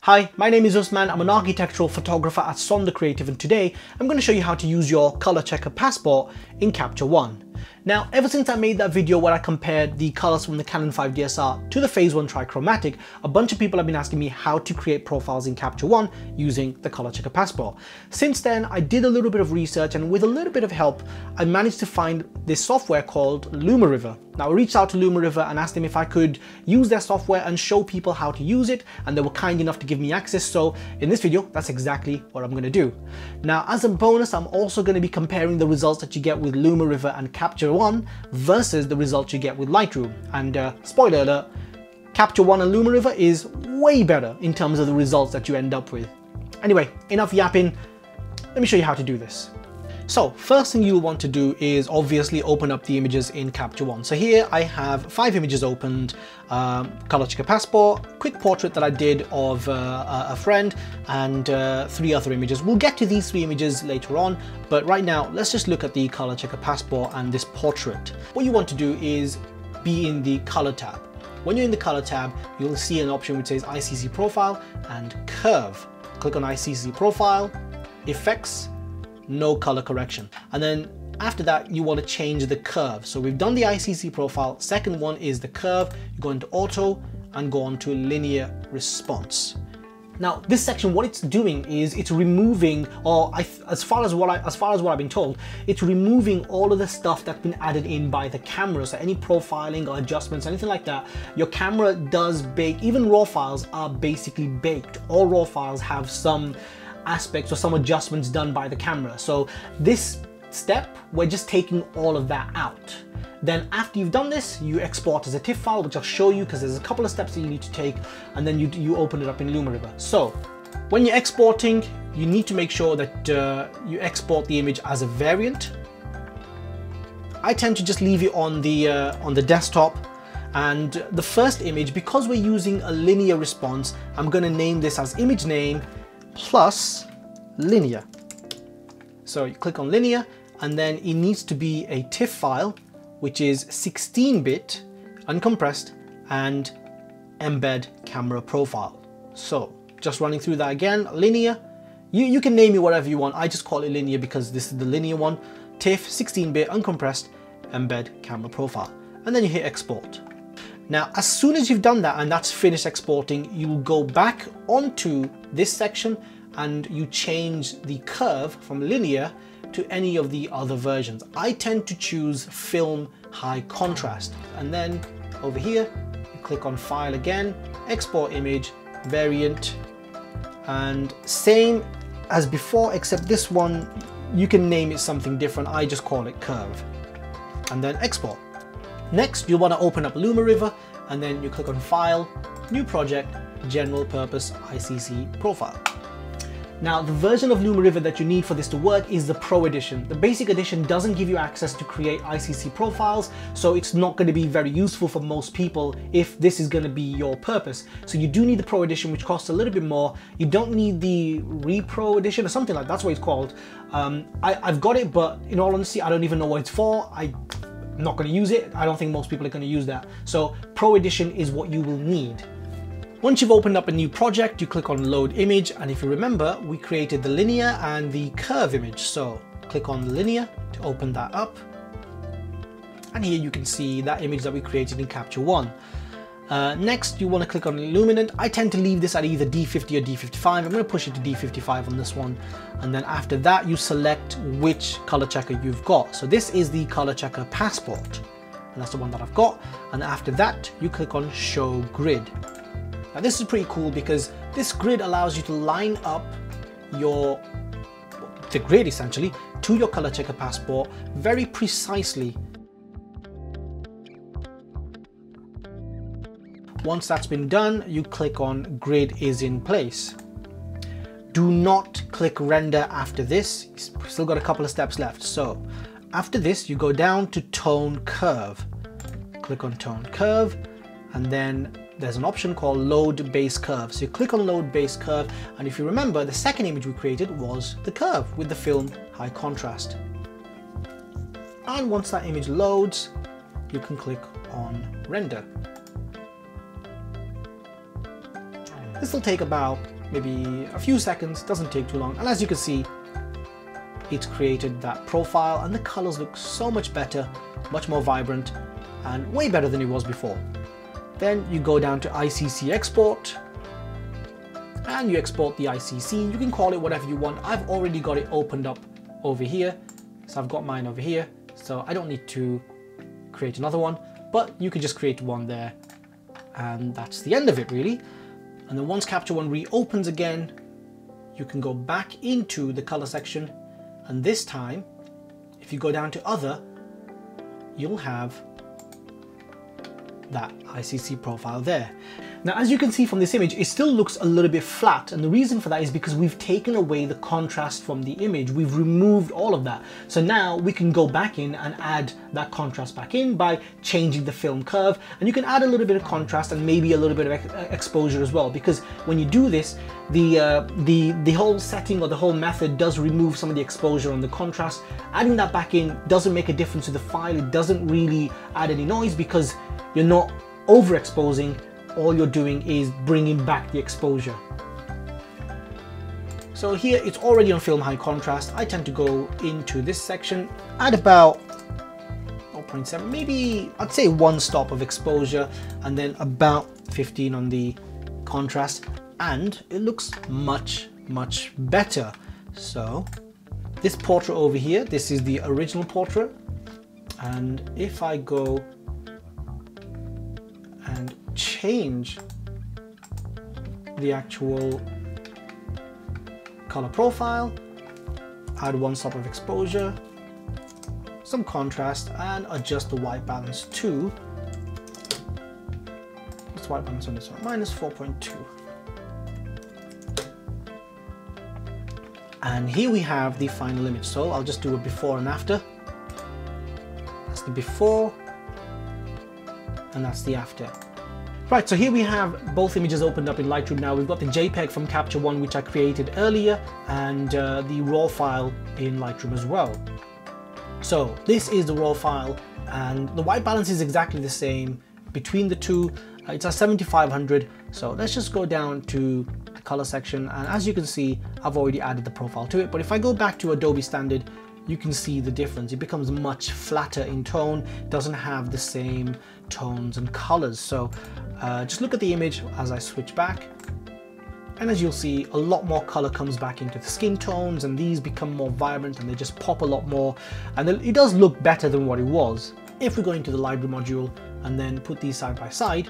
Hi, my name is Usman. I'm an architectural photographer at Sonder Creative, and today I'm going to show you how to use your Colour Checker passport in Capture One. Now, ever since I made that video where I compared the colors from the Canon 5 DSLR to the Phase 1 trichromatic, a bunch of people have been asking me how to create profiles in Capture One using the Colour Checker passport. Since then, I did a little bit of research, and with a little bit of help, I managed to find this software called Lumariver. Now, I reached out to Lumariver and asked them if I could use their software and show people how to use it, and they were kind enough to give me access. So in this video, that's exactly what I'm going to do. Now, as a bonus, I'm also going to be comparing the results that you get with Lumariver and Capture One versus the results you get with Lightroom. And spoiler alert, Capture One and Lumariver is way better in terms of the results that you end up with. Anyway, enough yapping. Let me show you how to do this. So first thing you'll want to do is obviously open up the images in Capture One. So here I have 5 images opened, Colour Checker passport, quick portrait that I did of a friend, and 3 other images. We'll get to these 3 images later on, but right now let's just look at the Colour Checker passport and this portrait. What you want to do is be in the Color tab. When you're in the Color tab, you'll see an option which says Icc Profile and Curve. Click on Icc Profile, Effects, no color correction, and then after that you want to change the curve. So we've done the Icc Profile. Second one is the curve. You go into auto and go on to linear response. Now this section, what it's doing is it's removing, or as far as what I've been told, it's removing all of the stuff that's been added in by the camera. So any profiling or adjustments, anything like that, your camera does bake. Even raw files are basically baked. All raw files have some aspects or some adjustments done by the camera. So this step, we're just taking all of that out. Then after you've done this, you export as a TIFF file, which I'll show you because there's a couple of steps that you need to take, and then you open it up in Lumariver. So when you're exporting, you need to make sure that you export the image as a variant. I tend to just leave it on the desktop. And the first image, because we're using a linear response, I'm going to name this as image name plus linear. So you click on linear, and then it needs to be a TIFF file, which is 16-bit, uncompressed, and embed camera profile. So just running through that again, linear, you can name it whatever you want. I just call it linear because this is the linear one. TIFF, 16-bit, uncompressed, embed camera profile. And then you hit export. Now, as soon as you've done that and that's finished exporting, you will go back onto this section and you change the curve from linear to any of the other versions. I tend to choose film high contrast. And then over here, you click on file again, export image, variant, and same as before, except this one, you can name it something different. I just call it curve, and then export. Next, you want to open up Lumariver, and then you click on File, New Project, General Purpose Icc Profile. Now, the version of Lumariver that you need for this to work is the Pro Edition. The Basic Edition doesn't give you access to create Icc profiles, so it's not going to be very useful for most people if this is going to be your purpose. So you do need the Pro Edition, which costs a little bit more. You don't need the Repro Edition or something like that. That's what it's called. I've got it, but in all honesty, I don't even know what it's for. I'm not going to use it. I don't think most people are going to use that. So Pro Edition is what you will need. Once you've opened up a new project, you click on Load Image, and if you remember, we created the linear and the curve image. So click on linear to open that up. And here you can see that image that we created in Capture One. Next, you want to click on Illuminant. I tend to leave this at either D50 or D55. I'm going to push it to D55 on this one. And then after that, you select which color checker you've got. So this is the Colour Checker passport, and that's the one that I've got. And after that, you click on Show Grid. Now this is pretty cool because this grid allows you to line up the grid essentially to your Colour Checker passport very precisely. Once that's been done, you click on Grid is in place. Do not click render after this. You've still got a couple of steps left. So after this, you go down to Tone Curve. Click on Tone Curve, and then there's an option called Load Base Curve. So you click on Load Base Curve, and if you remember, the second image we created was the curve with the film high contrast. And once that image loads, you can click on Render. This will take about maybe a few seconds, doesn't take too long. And as you can see, it's created that profile and the colors look so much better, much more vibrant and way better than it was before. Then you go down to Icc Export and you export the Icc. You can call it whatever you want. I've already got it opened up over here. So I've got mine over here. So I don't need to create another one, but you can just create one there. And that's the end of it really. And then once Capture One reopens again, you can go back into the color section. And this time, if you go down to Other, you'll have that Icc profile there. Now, as you can see from this image, it still looks a little bit flat. And the reason for that is because we've taken away the contrast from the image. We've removed all of that. So now we can go back in and add that contrast back in by changing the film curve. And you can add a little bit of contrast and maybe a little bit of exposure as well. Because when you do this, the whole setting or the whole method does remove some of the exposure and the contrast. Adding that back in doesn't make a difference to the file. It doesn't really add any noise because you're not overexposing. All you're doing is bringing back the exposure. So here it's already on film high contrast. I tend to go into this section at about 0.7, maybe I'd say 1 stop of exposure and then about 15 on the contrast, and it looks much better. So this portrait over here, this is the original portrait, and if I go and change the actual color profile, add 1 stop of exposure, some contrast, and adjust the white balance to, what's the white balance on this one? -4.2. And here we have the final image. So I'll just do a before and after. That's the before and that's the after. Right, so here we have both images opened up in Lightroom now. We've got the JPEG from Capture One, which I created earlier, and the RAW file in Lightroom as well. So this is the RAW file, and the white balance is exactly the same between the two. It's at 7500. So let's just go down to the color section, and as you can see, I've already added the profile to it. But if I go back to Adobe Standard, you can see the difference. It becomes much flatter in tone, doesn't have the same tones and colors. So just look at the image as I switch back, and as you'll see, a lot more color comes back into the skin tones, and these become more vibrant and they just pop a lot more, and it does look better than what it was. If we go into the library module and then put these side by side,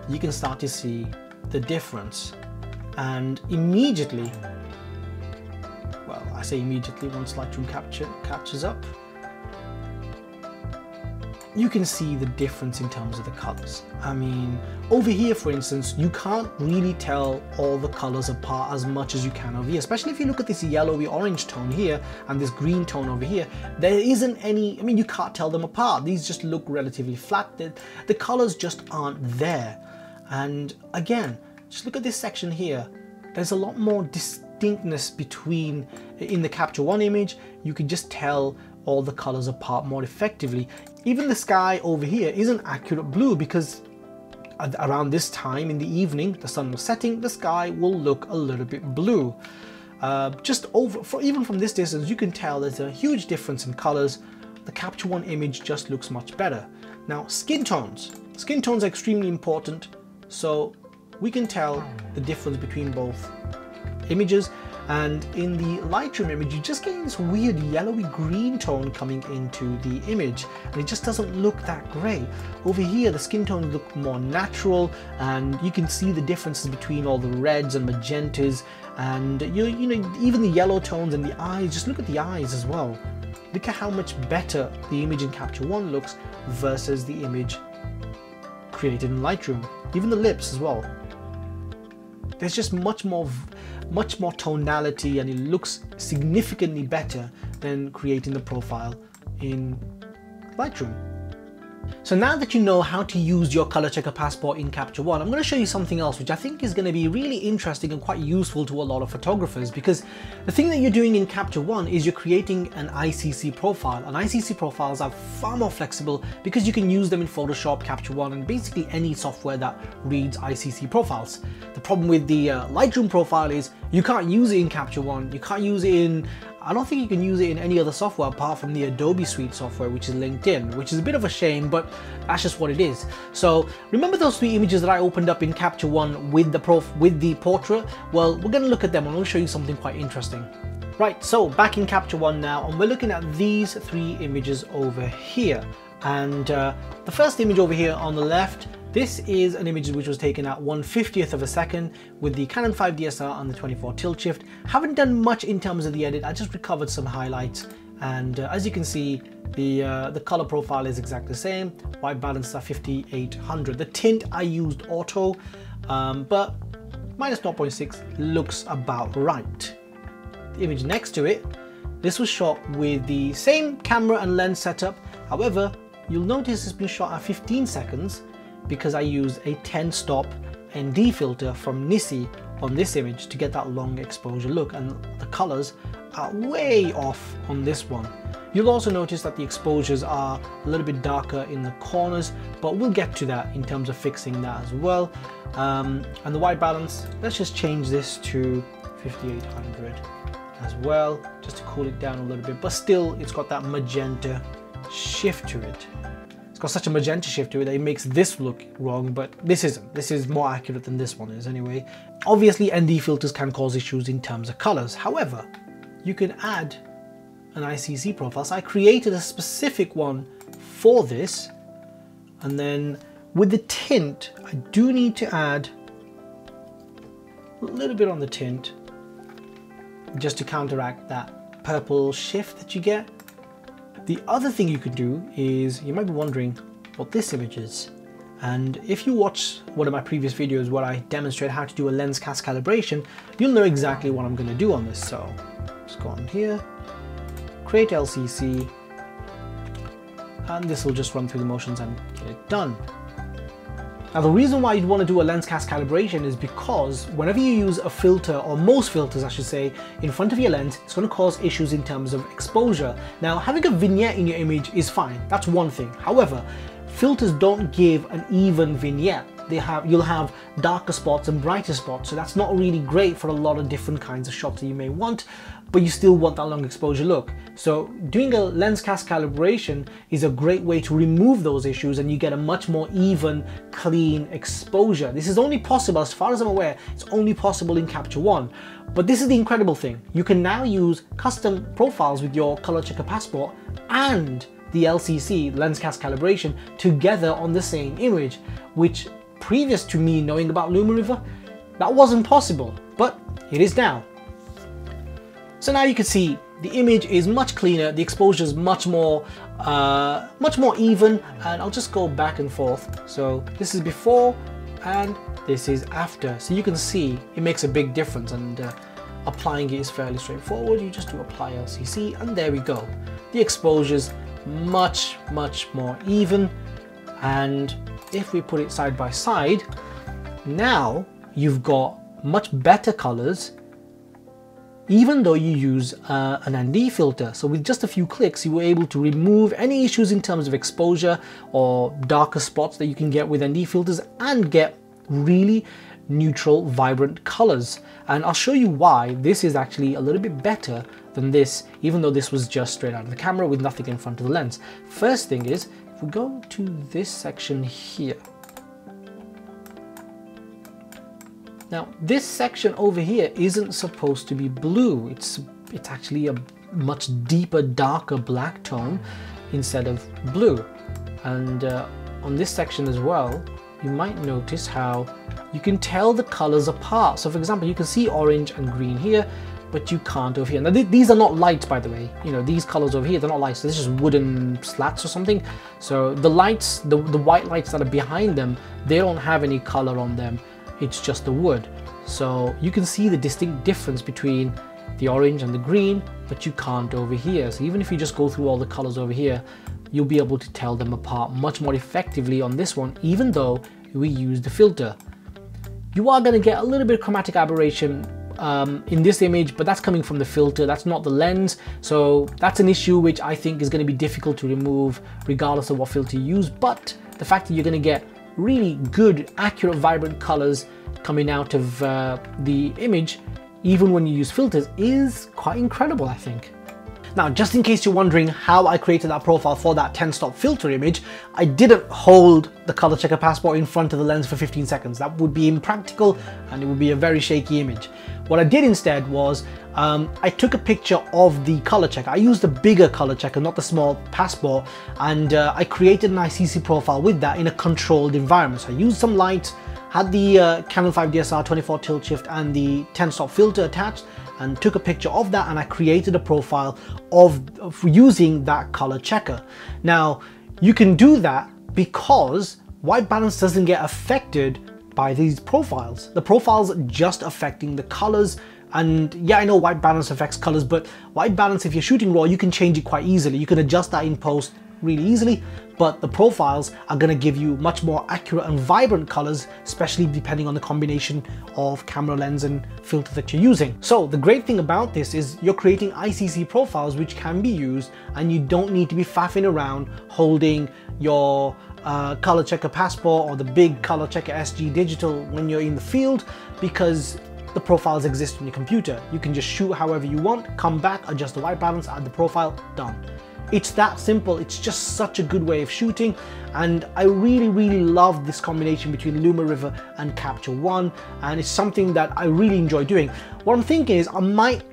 you can start to see the difference. And immediately, well, I say immediately, once Lightroom catches up, you can see the difference in terms of the colors. I mean, over here, for instance, you can't really tell all the colors apart as much as you can over here, especially if you look at this yellowy orange tone here and this green tone over here. There isn't any, I mean, you can't tell them apart. These just look relatively flat. The colors just aren't there. And again, just look at this section here. There's a lot more distinctness between, in the Capture One image, you can just tell all the colors apart more effectively. Even the sky over here isn't accurate blue, because around this time in the evening, the sun was setting, the sky will look a little bit blue. Even from this distance, you can tell there's a huge difference in colors. The Capture One image just looks much better. Now, skin tones. Skin tones are extremely important, so we can tell the difference between both images. And in the Lightroom image, you're just getting this weird yellowy green tone coming into the image, and it just doesn't look that great. Over here, the skin tones look more natural, and you can see the differences between all the reds and magentas, and you know, even the yellow tones and the eyes. Just look at the eyes as well. Look at how much better the image in Capture One looks versus the image created in Lightroom. Even the lips as well. There's just much more tonality, and it looks significantly better than creating the profile in Lightroom. So now that you know how to use your Colour Checker Passport in Capture One, I'm going to show you something else which I think is going to be really interesting and quite useful to a lot of photographers, because the thing that you're doing in Capture One is you're creating an Icc profile, and Icc profiles are far more flexible because you can use them in Photoshop, Capture One, and basically any software that reads Icc profiles. The problem with the Lightroom profile is you can't use it in Capture One, you can't use it in, I don't think you can use it in any other software apart from the Adobe Suite software, which is LinkedIn, which is a bit of a shame, but that's just what it is. So remember those 3 images that I opened up in Capture One with the portrait? Well, we're going to look at them and I'll show you something quite interesting. Right, so back in Capture One now, and we're looking at these 3 images over here. And the first image over here on the left, this is an image which was taken at 1/50th of a second with the Canon 5 DSLR and the 24 tilt shift. Haven't done much in terms of the edit, I just recovered some highlights, and as you can see, the color profile is exactly the same. White balance at 5800. The tint I used auto, but minus 0.6 looks about right. The image next to it, this was shot with the same camera and lens setup. However, you'll notice it's been shot at 15 seconds because I used a 10 stop ND filter from Icc on this image to get that long exposure look, and the colors are way off on this one. You'll also notice that the exposures are a little bit darker in the corners, but we'll get to that in terms of fixing that as well. And the white balance, let's just change this to 5800 as well, just to cool it down a little bit, but still it's got that magenta shift to it. It's got such a magenta shift to it that it makes this look wrong, but this isn't. This is more accurate than this one is anyway. Obviously ND filters can cause issues in terms of colors. However, you can add an Icc profile. So I created a specific one for this, and then with the tint, I do need to add a little bit on the tint just to counteract that purple shift that you get. The other thing you could do is, you might be wondering what this image is. And if you watch one of my previous videos where I demonstrate how to do a lens cast calibration, you'll know exactly what I'm going to do on this. So let's go on here, create LCC, and this will just run through the motions and get it done. Now the reason why you'd want to do a lens cast calibration is because whenever you use a filter, or most filters I should say, in front of your lens, it's going to cause issues in terms of exposure. Now having a vignette in your image is fine, that's one thing. However, filters don't give an even vignette. You'll have darker spots and brighter spots, so that's not really great for a lot of different kinds of shots that you may want, but you still want that long exposure look. So doing a lens cast calibration is a great way to remove those issues, and you get a much more even, clean exposure. This is only possible, as far as I'm aware, it's only possible in Capture One. But this is the incredible thing. You can now use custom profiles with your Colour Checker Passport and the LCC, lens cast calibration, together on the same image, which previous to me knowing about Lumariver, that wasn't possible, but it is now. So now you can see the image is much cleaner, the exposure is much more even, and I'll just go back and forth. So this is before and this is after. So you can see it makes a big difference, and applying it is fairly straightforward. You just do apply LCC and there we go. The exposure's much more even, and if we put it side by side, now you've got much better colors even though you use an ND filter. So with just a few clicks you were able to remove any issues in terms of exposure or darker spots that you can get with ND filters, and get really neutral, vibrant colors. And I'll show you why this is actually a little bit better than this, even though this was just straight out of the camera with nothing in front of the lens. First thing is, if we go to this section here, now this section over here isn't supposed to be blue. It's actually a much deeper, darker black tone instead of blue. And on this section as well, you might notice how you can tell the colors apart. So for example, you can see orange and green here, but you can't over here. Now these are not lights, by the way. You know, these colors over here, they're not lights. This is wooden slats or something. So the lights, the white lights that are behind them, they don't have any color on them. It's just the wood. So you can see the distinct difference between the orange and the green, but you can't over here. So even if you just go through all the colors over here, you'll be able to tell them apart much more effectively on this one, even though we use the filter. You are going to get a little bit of chromatic aberration in this image, but that's coming from the filter, that's not the lens. So that's an issue which I think is going to be difficult to remove regardless of what filter you use. But the fact that you're going to get really good, accurate, vibrant colors coming out of the image, even when you use filters, is quite incredible, I think. Now, just in case you're wondering how I created that profile for that 10-stop filter image, I didn't hold the Colour Checker Passport in front of the lens for 15 seconds. That would be impractical and it would be a very shaky image. What I did instead was I took a picture of the Colour Checker. I used the bigger Colour Checker, not the small Passport, and I created an Icc profile with that in a controlled environment. So I used some light, had the Canon 5 DSLR 24 tilt shift and the 10-stop filter attached, and took a picture of that, and I created a profile of using that Colour Checker. Now, you can do that because white balance doesn't get affected by these profiles. The profiles are just affecting the colors. And yeah, I know white balance affects colors, but white balance, if you're shooting raw, you can change it quite easily. You can adjust that in post really easily, but the profiles are going to give you much more accurate and vibrant colors, especially depending on the combination of camera lens and filter that you're using. So the great thing about this is you're creating Icc profiles which can be used, and you don't need to be faffing around holding your Colour Checker Passport or the big Colour Checker SG Digital when you're in the field, because the profiles exist on your computer. You can just shoot however you want, come back, adjust the white balance, add the profile, done. It's that simple. It's just such a good way of shooting, and I really love this combination between Lumariver and Capture One, and it's something that I really enjoy doing. What I'm thinking is I might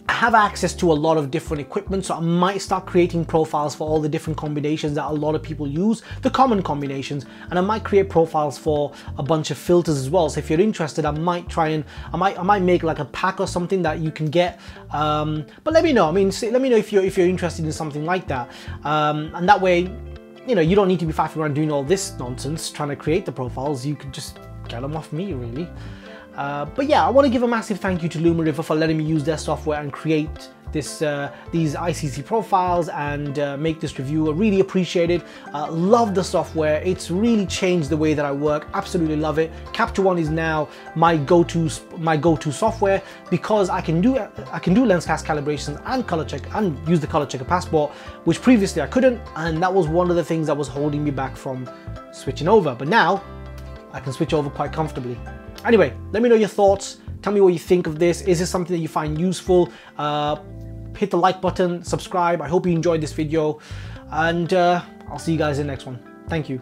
have access to a lot of different equipment, so I might start creating profiles for all the different combinations that a lot of people use, the common combinations, and I might create profiles for a bunch of filters as well. So if you're interested, I might try and I might make like a pack or something that you can get, but let me know. I mean, let me know if you're interested in something like that, and that way, you know, you don't need to be faffing around doing all this nonsense trying to create the profiles. You can just get them off me, really. But yeah, I want to give a massive thank you to Lumariver for letting me use their software and create this these Icc profiles and make this review. I really appreciate it. Love the software. It's really changed the way that I work. Absolutely love it. Capture One is now my go-to software because I can do lens cast calibrations and color check and use the Colour Checker Passport, which previously I couldn't, and that was one of the things that was holding me back from switching over. But now I can switch over quite comfortably. Anyway, let me know your thoughts. Tell me what you think of this. Is this something that you find useful? Hit the like button, subscribe. I hope you enjoyed this video, and I'll see you guys in the next one. Thank you.